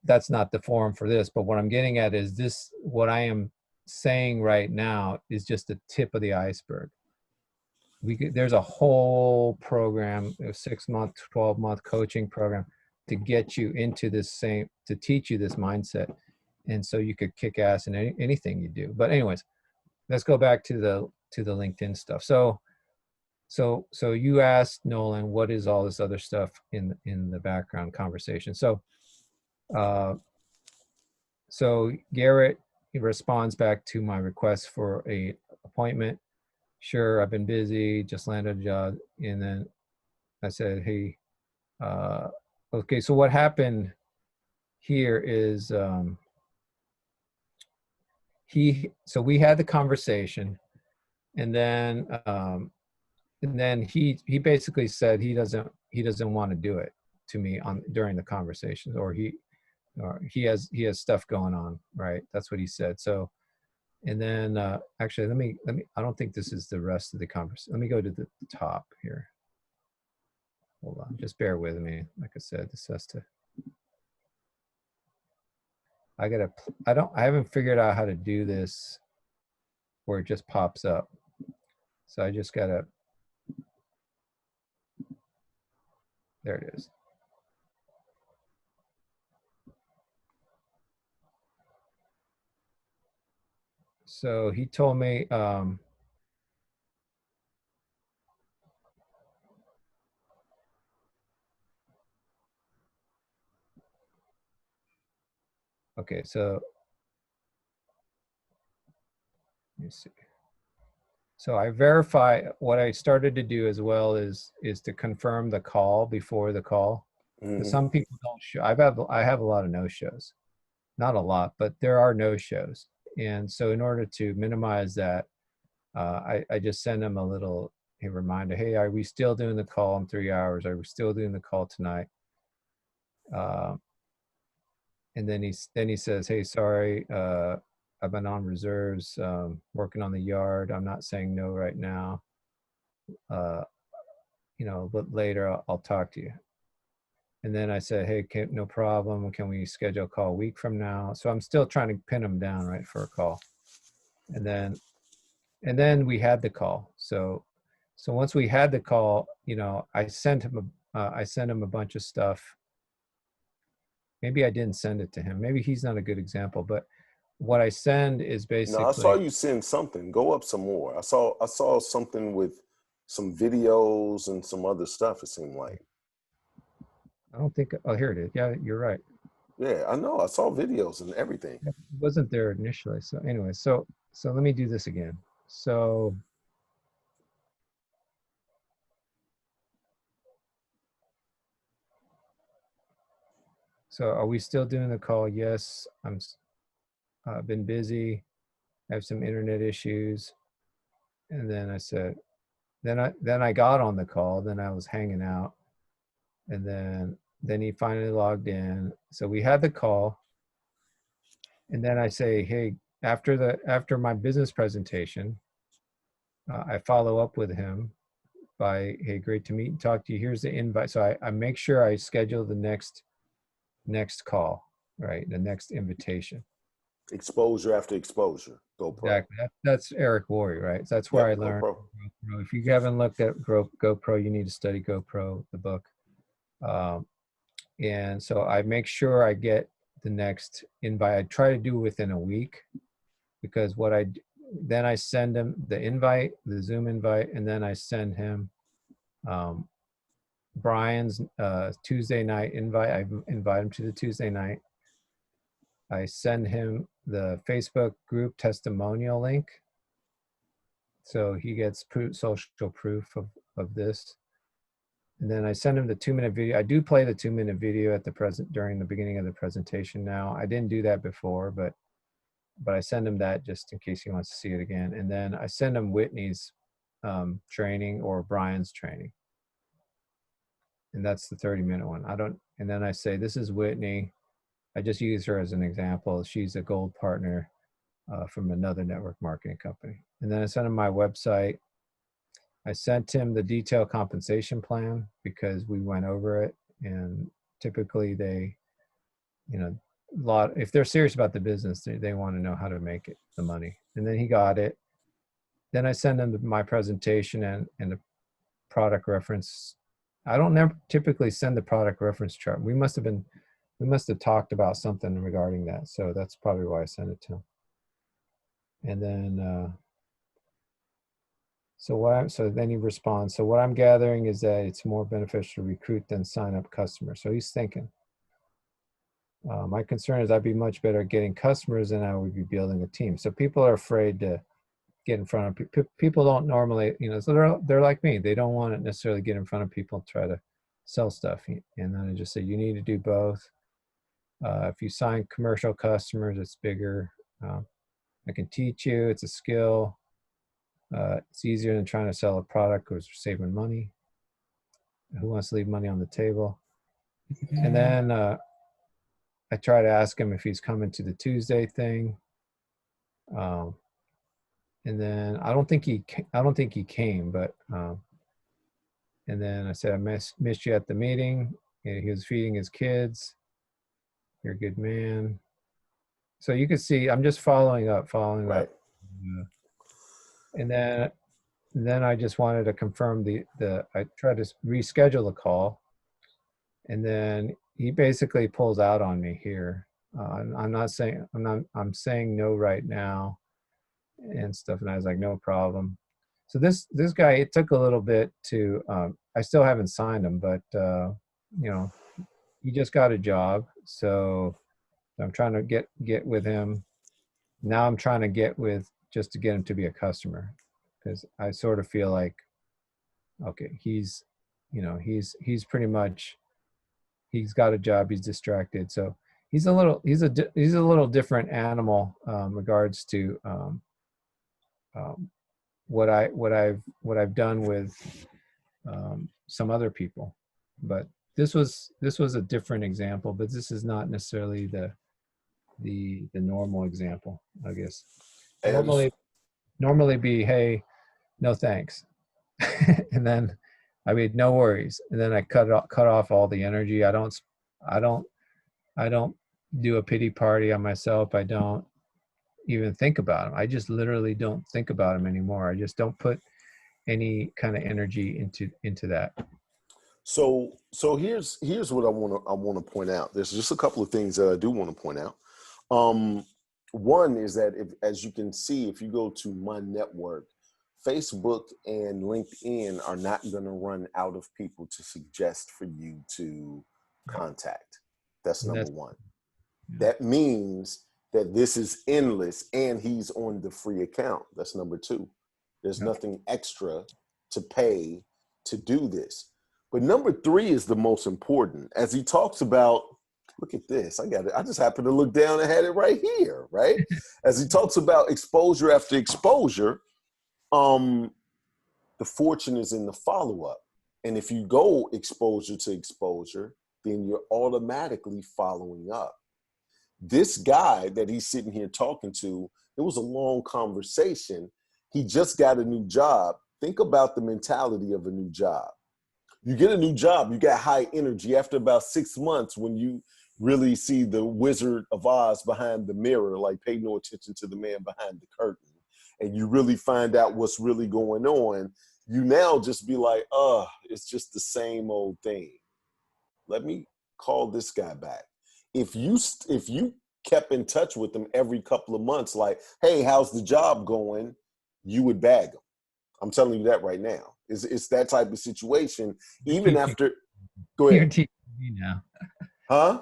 that's not the forum for this. But what I'm getting at is this, what I am saying right now is just the tip of the iceberg. There's a whole program, a 6-month, 12-month coaching program to get you into to teach you this mindset. And so you could kick ass in anything you do. But anyways, let's go back to the LinkedIn stuff. So you asked Nolan, what is all this other stuff in the background conversation? So Garrett, he responds back to my request for a appointment. Sure, I've been busy, just landed a job. And then I said, hey, okay, so what happened here is we had the conversation, and then he basically said he doesn't want to do it to me during the conversations, or he has stuff going on, right? That's what he said. So, and then actually, let me. I don't think this is the rest of the conversation. Let me go to the top here. Hold on, just bear with me. Like I said, this has to. I haven't figured out how to do this where it just pops up. So I just gotta. There it is. So he told me, okay, so let me see. So I verify what I started to do as well is to confirm the call before the call. Mhm. Some people don't show. I have a lot of no-shows, not a lot, but there are no-shows. And so in order to minimize that, I just send them a reminder. Hey, are we still doing the call in 3 hours? Are we still doing the call tonight? And then he says, hey, sorry, I've been on reserves, working on the yard. I'm not saying no right now. But later I'll talk to you. And then I said, hey, no problem. Can we schedule a call a week from now? So I'm still trying to pin him down, right, for a call. And then we had the call. So once we had the call, I sent him a bunch of stuff. Maybe I didn't send it to him. Maybe he's not a good example, but what I send is basically. No, I saw you send something. Go up some more. I saw something with some videos and some other stuff. It seemed like. I don't think. Oh, here it is. Yeah, you're right. Yeah, I know. I saw videos and everything. It wasn't there initially. So anyway, so let me do this again. So. So are we still doing the call? Yes, I've been busy. I have some internet issues. And then I said, then I got on the call. Then I was hanging out, and then he finally logged in. So we had the call, and then I say, hey, after my business presentation, I follow up with him by, hey, great to meet and talk to you. Here's the invite. So I make sure I schedule the next call, right? The next invitation. Exposure after exposure. GoPro. Exactly. That's Eric Worre, right? So that's where I learned GoPro. If you haven't looked at GoPro, you need to study GoPro, the book. And so I make sure I get the next invite. I try to do within a week, because then I send him the invite, the Zoom invite, and then I send him Brian's Tuesday night invite. I invite him to the Tuesday night. I send him the Facebook group testimonial link, so he gets social proof of this. And then I send him the 2-minute video. I do play the 2-minute video at the during the beginning of the presentation now. I didn't do that before, but I send him that just in case he wants to see it again. And then I send him Whitney's training or Brian's training. And that's the 30-minute one. And then I say, this is Whitney. I just use her as an example. She's a gold partner from another network marketing company. And then I sent him my website. I sent him the detailed compensation plan because we went over it. And typically they, if they're serious about the business, they want to know how to make it, the money. And then he got it. Then I send him my presentation and the product reference. I don't typically send the product reference chart. We must have talked about something regarding that. So that's probably why I sent it to him. And then, so then he responds. So what I'm gathering is that it's more beneficial to recruit than sign up customers. So he's thinking. My concern is I'd be much better at getting customers than I would be building a team. So people are afraid to get in front of people. Don't normally, so they're like me. They don't want to necessarily get in front of people and try to sell stuff. And then I just say, you need to do both. If you sign commercial customers, it's bigger. I can teach you. It's a skill. It's easier than trying to sell a product because we're saving money. Who wants to leave money on the table? And then I try to ask him if he's coming to the Tuesday thing. And then I don't think he came, but and then I said, I missed you at the meeting. He was feeding his kids. You're a good man. So you can see I'm just following up. Right. And then I just wanted to confirm I tried to reschedule the call, and then he basically pulls out on me here. I'm saying no right now and stuff. And I was like, no problem. So this guy, it took a little bit to, I still haven't signed him, but he just got a job. So I'm trying to get with him. Now I'm trying to get with just to get him to be a customer, because I sort of feel like, okay, he's pretty much, he's got a job, he's distracted. So he's a little different animal regards to what I've done with some other people. But this was a different example, but this is not necessarily the normal example, I guess. Normally be, hey, no thanks. And then I mean, no worries. And then I cut off all the energy. I don't do a pity party on myself. I don't even think about him. I just literally don't think about him anymore. I just don't put any kind of energy into that. So here's what I want to point out. There's just a couple of things that I do want to point out. One is that as you can see, if you go to my network, Facebook and LinkedIn are not going to run out of people to suggest for you to contact. That's number one. Yeah. That means that this is endless and he's on the free account. That's number two. There's nothing extra to pay to do this. But number three is the most important. As he talks about, look at this. I just happened to look down and had it right here, right? As he talks about exposure after exposure, the fortune is in the follow-up. And if you go exposure to exposure, then you're automatically following up. This guy that he's sitting here talking to, it was a long conversation. He just got a new job. Think about the mentality of a new job. You get a new job, you got high energy. After about 6 months, when you really see the Wizard of Oz behind the mirror, like pay no attention to the man behind the curtain, and you really find out what's really going on, you now just be like, it's just the same old thing. Let me call this guy back. If you kept in touch with him every couple of months, like, hey, how's the job going? You would bag him. I'm telling you that right now. It's that type of situation. Even after, go ahead. You're teaching me now. Huh?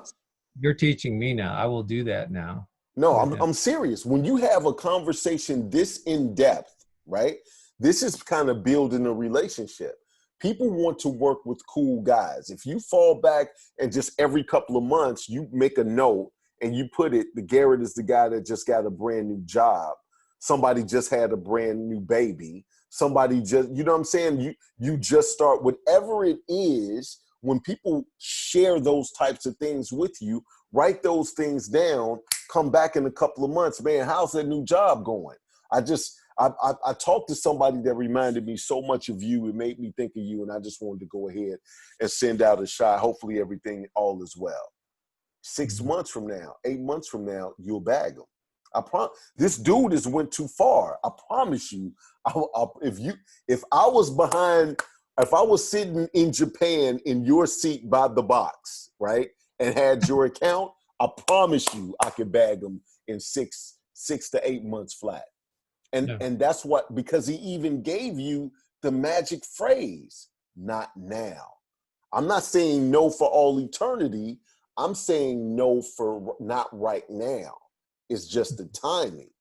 You're teaching me now. I will do that now. No, I'm serious. When you have a conversation this in depth, right? This is kind of building a relationship. People want to work with cool guys. If you fall back and just every couple of months you make a note and you put it, the Garrett is the guy that just got a brand new job. Somebody just had a brand new baby. Somebody just, you know what I'm saying? You just start, whatever it is, when people share those types of things with you, write those things down, come back in a couple of months, man, how's that new job going? I talked to somebody that reminded me so much of you. It made me think of you, and I just wanted to go ahead and send out a shot. Hopefully everything all is well. 6 months from now, 8 months from now, you'll bag them. This dude has went too far. I promise you. If I was sitting in Japan in your seat by the box, right, and had your account, I promise you I could bag them in 6 to 8 months flat. And that's what, because he even gave you the magic phrase, not now. I'm not saying no for all eternity. I'm saying no for not right now. It's just the timing.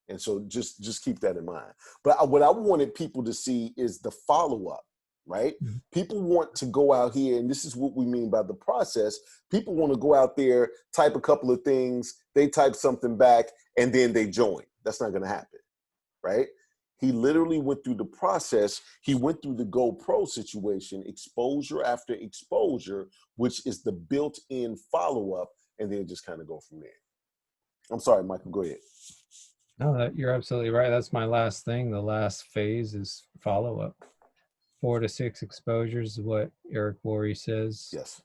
And so just keep that in mind. But what I wanted people to see is the follow-up, right? Mm-hmm. People want to go out here, and this is what we mean by the process. People want to go out there, type a couple of things, they type something back, and then they join. That's not going to happen, right? He literally went through the process. He went through the GoPro situation, exposure after exposure, which is the built-in follow-up, and then just kind of go from there. I'm sorry, Michael, go ahead. No, you're absolutely right. That's my last thing. The last phase is follow-up. 4 to 6 exposures is what Eric Worre says. Yes.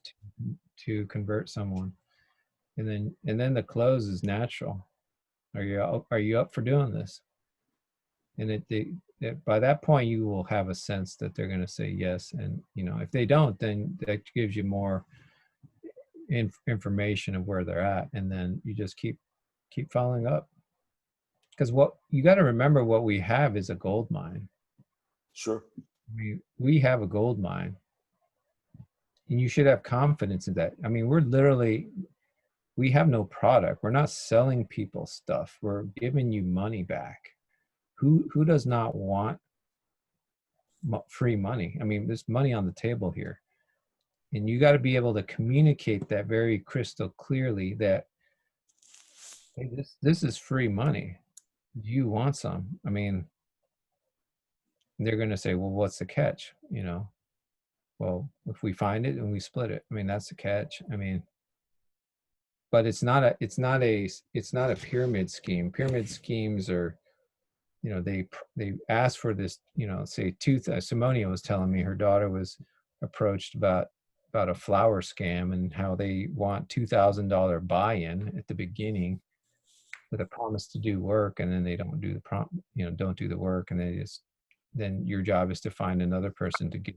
To convert someone. And then the close is natural. Are you up for doing this? And by that point, you will have a sense that they're going to say yes. And, if they don't, then that gives you more information of where they're at. And then you just keep following up. Because what you got to remember, what we have is a gold mine. Sure. We have a gold mine. And you should have confidence in that. I mean, we have no product. We're not selling people stuff. We're giving you money back. Who does not want free money? I mean, there's money on the table here. And you got to be able to communicate that very crystal clearly that, hey, this is free money. Do you want some? I mean, they're going to say, well, what's the catch? Well, if we find it and we split it, I mean, that's the catch. I mean, but it's not a pyramid scheme. Pyramid schemes are, they ask for this, say Simonia was telling me her daughter was approached about a flower scam and how they want $2,000 buy-in at the beginning with a promise to do work, and then they don't do don't do the work, and then your job is to find another person to give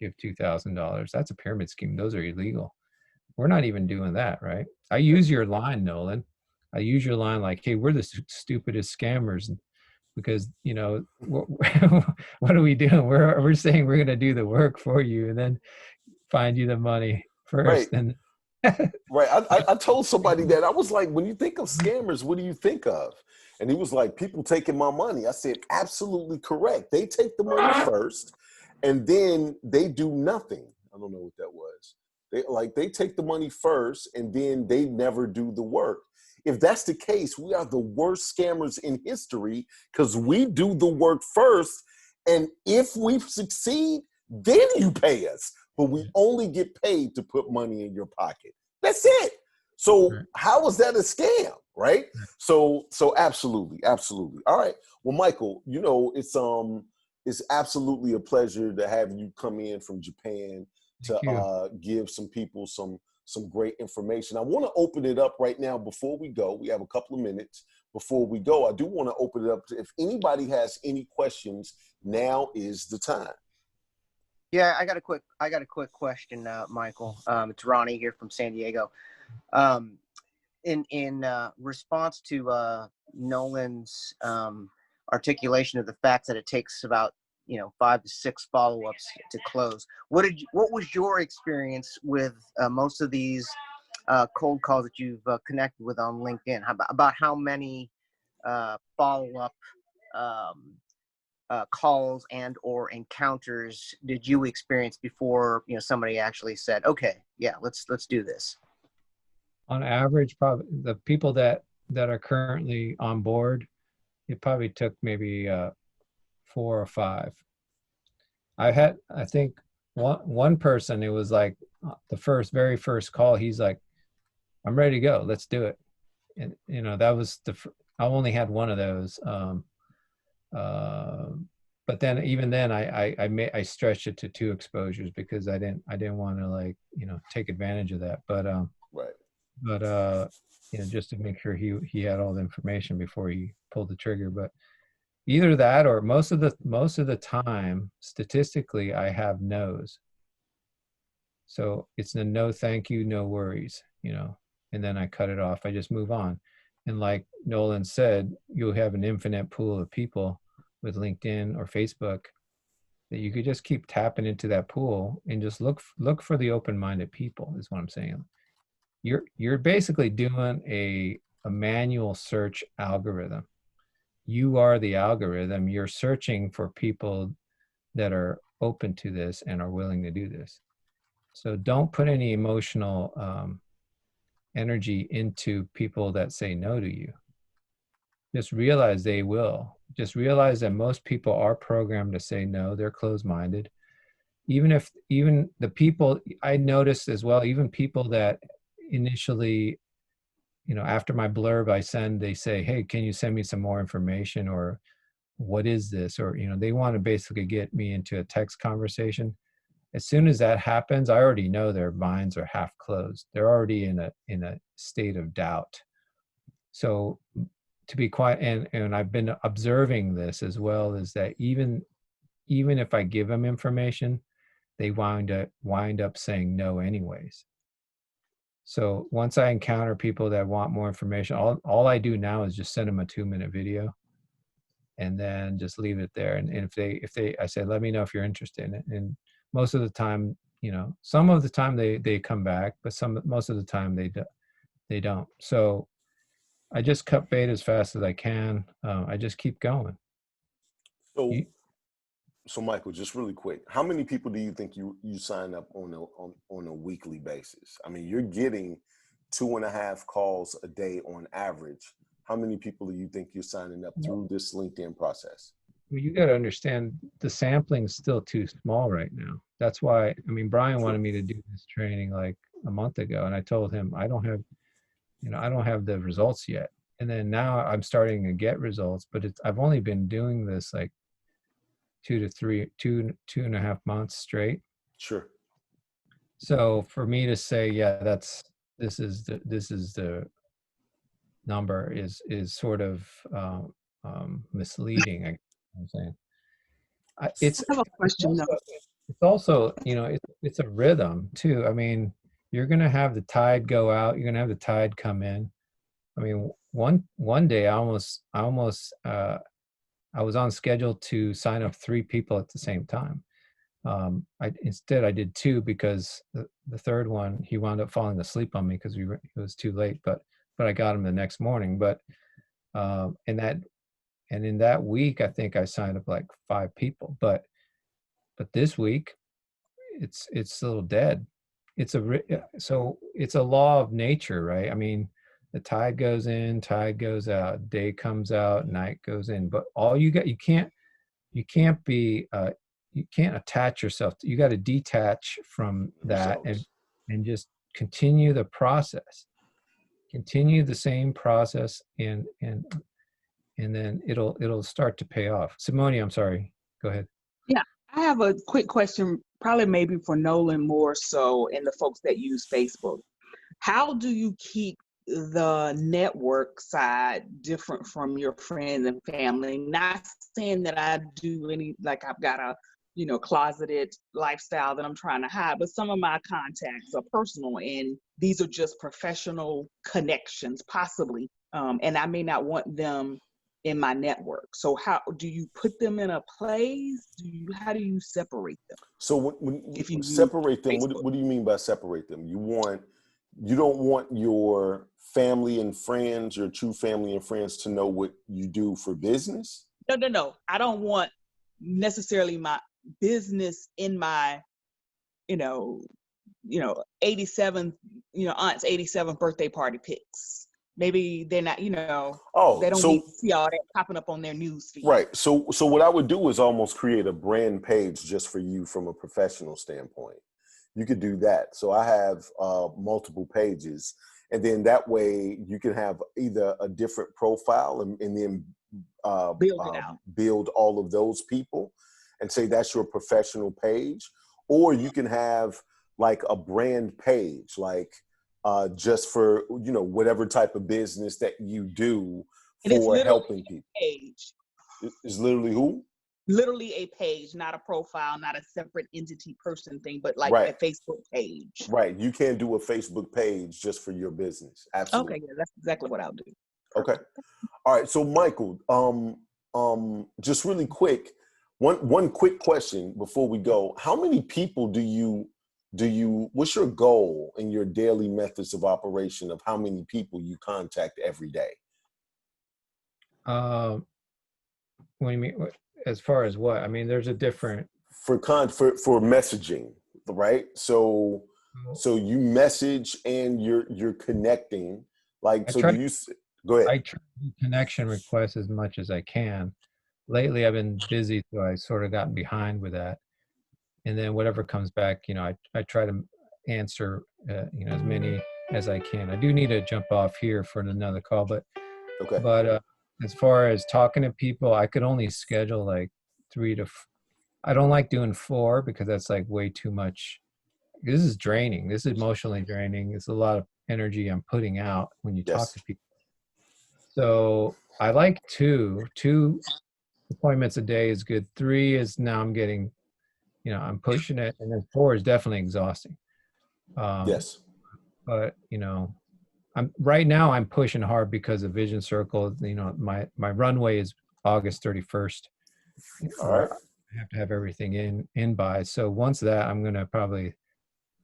$2,000. That's a pyramid scheme. Those are illegal. We're not even doing that, right? I use your line, Nolan. I use your line like, hey, we're the stupidest scammers, because what are we doing? We're saying we're going to do the work for you and then find you the money first. Right. And right. I told somebody that. I was like, when you think of scammers, what do you think of? And he was like, people taking my money. I said, absolutely correct. They take the money first, and then they do nothing. I don't know what that was. They take the money first, and then they never do the work. If that's the case, we are the worst scammers in history, because we do the work first, and if we succeed, then you pay us. But we only get paid to put money in your pocket. That's it. So how is that a scam, right? So absolutely, absolutely. All right. Well, Michael, it's absolutely a pleasure to have you come in from Japan to give some people some great information. I want to open it up right now before we go. We have a couple of minutes before we go. I do want to open it up to, if anybody has any questions, now is the time. Yeah, I got a quick question, Michael. It's Ronnie here from San Diego. In response to Nolan's articulation of the fact that it takes about 5 to 6 follow-ups to close, what was your experience with most of these cold calls that you've connected with on LinkedIn? About how many follow-up calls and or encounters did you experience before, you know, somebody actually said, okay, yeah, let's do this? On average, probably the people that are currently on board, it probably took maybe 4 or 5. I think one person, it was like the very first call, he's like, I'm ready to go, let's do it. And you know, that was I only had one of those. But then even then I stretched it to 2 exposures because I didn't want to, like, you know, take advantage of that. But Right. you know, just to make sure he had all the information before he pulled the trigger. But either that, or most of the time, statistically, I have no's. So it's a no, thank you, no worries, you know, and then I cut it off. I just move on. And like Nolan said, you'll have an infinite pool of people with LinkedIn or Facebook that you could just keep tapping into that pool and just look for the open-minded people, is what I'm saying. You're basically doing a manual search algorithm. You are the algorithm. You're searching for people that are open to this and are willing to do this. So don't put any emotional energy into people that say no to you. Just realize they will. Just realize that most people are programmed to say no. They're closed-minded. Even the people, I noticed as well, even people that initially, you know, after my blurb they say, hey, can you send me some more information, or what is this? Or, you know, they want to basically get me into a text conversation. As soon as that happens, I already know their minds are half closed. They're already in a state of doubt. So to be quiet, and I've been observing this as well, is that even if I give them information, they wind up saying no anyways. So once I encounter people that want more information, all I do now is just send them a 2-minute video and then just leave it there. And if they, I say, let me know if you're interested in it. And most of the time, you know, some of the time they come back, but most of the time they don't. So I just cut bait as fast as I can. I just keep going. So Michael, just really quick, how many people do you think you sign up on a weekly basis? I mean, you're getting 2.5 calls a day on average. How many people do you think you're signing up through this LinkedIn process? Well, you got to understand, the sampling is still too small right now. That's why, I mean, Brian wanted me to do this training like a month ago, and I told him I don't have the results yet. And then now I'm starting to get results, but I've only been doing this like 2.5 months straight. Sure. So for me to say, yeah, this is the number is sort of misleading. I'm saying I have a question though. It's also, you know, it's a rhythm too. I mean, you're gonna have the tide go out. You're gonna have the tide come in. I mean, one day I was on schedule to sign up 3 people at the same time. Instead I did 2 because the third one, he wound up falling asleep on me because it was too late. But I got him the next morning. But in that week, I think I signed up like 5 people. But this week, it's a little dead. So it's a law of nature, right? I mean, the tide goes in, tide goes out, day comes out, night goes in. But all you can't attach yourself. You got to detach from that and just continue the process. Continue the same process, and then it'll start to pay off. Simone, I'm sorry. Go ahead. Yeah, I have a quick question, probably maybe for Nolan more so, and the folks that use Facebook. How do you keep the network side different from your friends and family? Not saying that I do any, like I've got a, you know, closeted lifestyle that I'm trying to hide, but some of my contacts are personal and these are just professional connections possibly. And I may not want them in my network. So how do you put them in a place? How do you separate them? So when you separate them, what do you mean by separate them? You don't want your family and friends, your true family and friends, to know what you do for business? No. I don't want necessarily my business in my, 87th, aunt's 87th birthday party pics. Maybe they're not, Oh, they don't so need to see all that popping up on their news feed. right. So what I would do is almost create a brand page just for you from a professional standpoint. You could do that. So I have multiple pages, and then that way you can have either a different profile and then Build it out. build all of those people and say that's your professional page, or you can have like a brand page, like just for whatever type of business that you do And it's for literally helping people. a page. Is literally who? Literally a page, not a profile, not a separate entity person thing, but like Right. a Facebook page. Right. You can't do a Facebook page just for your business. Absolutely. Okay, yeah, that's exactly what I'll do. Okay. All right. So Michael, just really quick, one quick question before we go. How many people do you what's your goal in your daily methods of operation of how many people you contact every day? What do you mean? As far as what? I mean, there's a different. For messaging, right? So you message and you're connecting. Like, so do you go ahead? I try to do connection requests as much as I can. Lately, I've been busy, so I sort of gotten behind with that. And then whatever comes back, I try to answer, as many as I can. I do need to jump off here for another call, but Okay. As far as talking to people, I could only schedule like 3 to. I don't like doing 4 because that's like way too much. This is draining. This is emotionally draining. It's a lot of energy I'm putting out when you talk to people. So I like 2 appointments a day is good. 3 is now I'm getting, I'm pushing it, and then 4 is definitely exhausting. Yes. But I'm pushing hard because of Vision Circle. My runway is August 31st. All right. I have to have everything in by. So once that, I'm gonna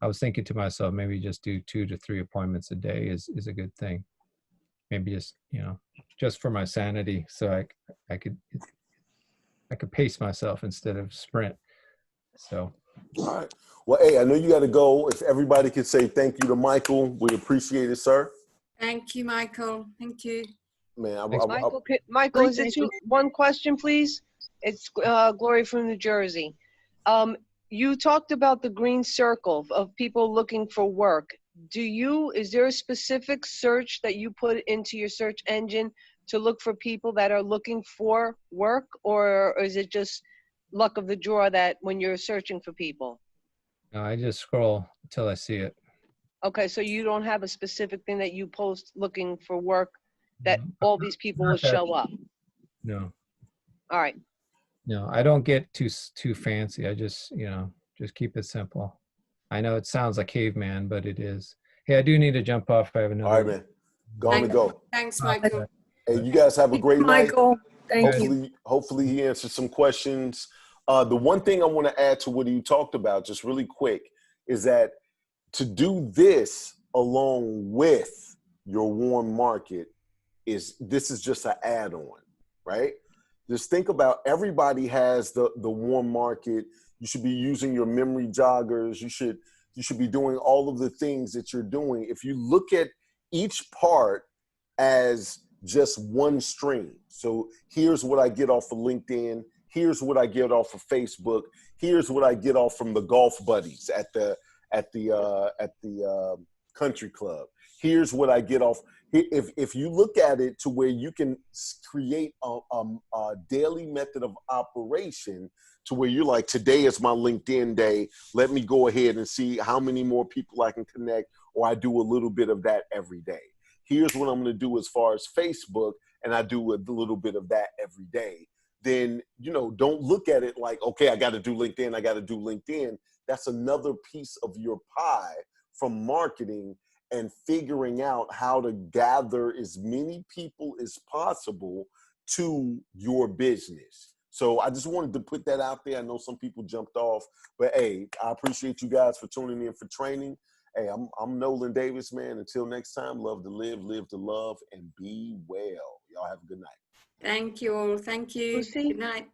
I was thinking to myself, maybe just do 2 to 3 appointments a day is a good thing. Maybe just for my sanity, so I could pace myself instead of sprint. So. All right. Well, hey, I know you got to go. If everybody could say thank you to Michael, we appreciate it, sir. Thank you, Michael. Thank you. Man, Michael, is it one question, please? It's Gloria from New Jersey. You talked about the green circle of people looking for work. Is there a specific search that you put into your search engine to look for people that are looking for work, or is it just luck of the draw that when you're searching for people? No, I just scroll until I see it. Okay, so you don't have a specific thing that you post looking for work that all these people will show up? No. All right. No, I don't get too fancy. I just keep it simple. I know it sounds like caveman, but it is. Hey, I do need to jump off. I have another. All right, man. Go. Thanks, Michael. Hey, you guys have a great night. Michael, thank you. Hopefully he answered some questions. The one thing I want to add to what you talked about, just really quick, is that to do this along with your warm market this is just an add-on, right? Just think about everybody has the warm market. You should be using your memory joggers. You should be doing all of the things that you're doing. If you look at each part as just one stream. So here's what I get off of LinkedIn. Here's what I get off of Facebook. Here's what I get off from the golf buddies at the country club. Here's what I get off. If you look at it to where you can create a daily method of operation to where you're like, today is my LinkedIn day. Let me go ahead and see how many more people I can connect, or I do a little bit of that every day. Here's what I'm going to do as far as Facebook, and I do a little bit of that every day. Then, don't look at it like, okay, I got to do LinkedIn. I got to do LinkedIn. That's another piece of your pie from marketing and figuring out how to gather as many people as possible to your business. So I just wanted to put that out there. I know some people jumped off, but hey, I appreciate you guys for tuning in for training. Hey, I'm Nolan Davis, man. Until next time, love to live to love, and be well. Y'all have a good night. Thank you all. Thank you. Lucy? Good night.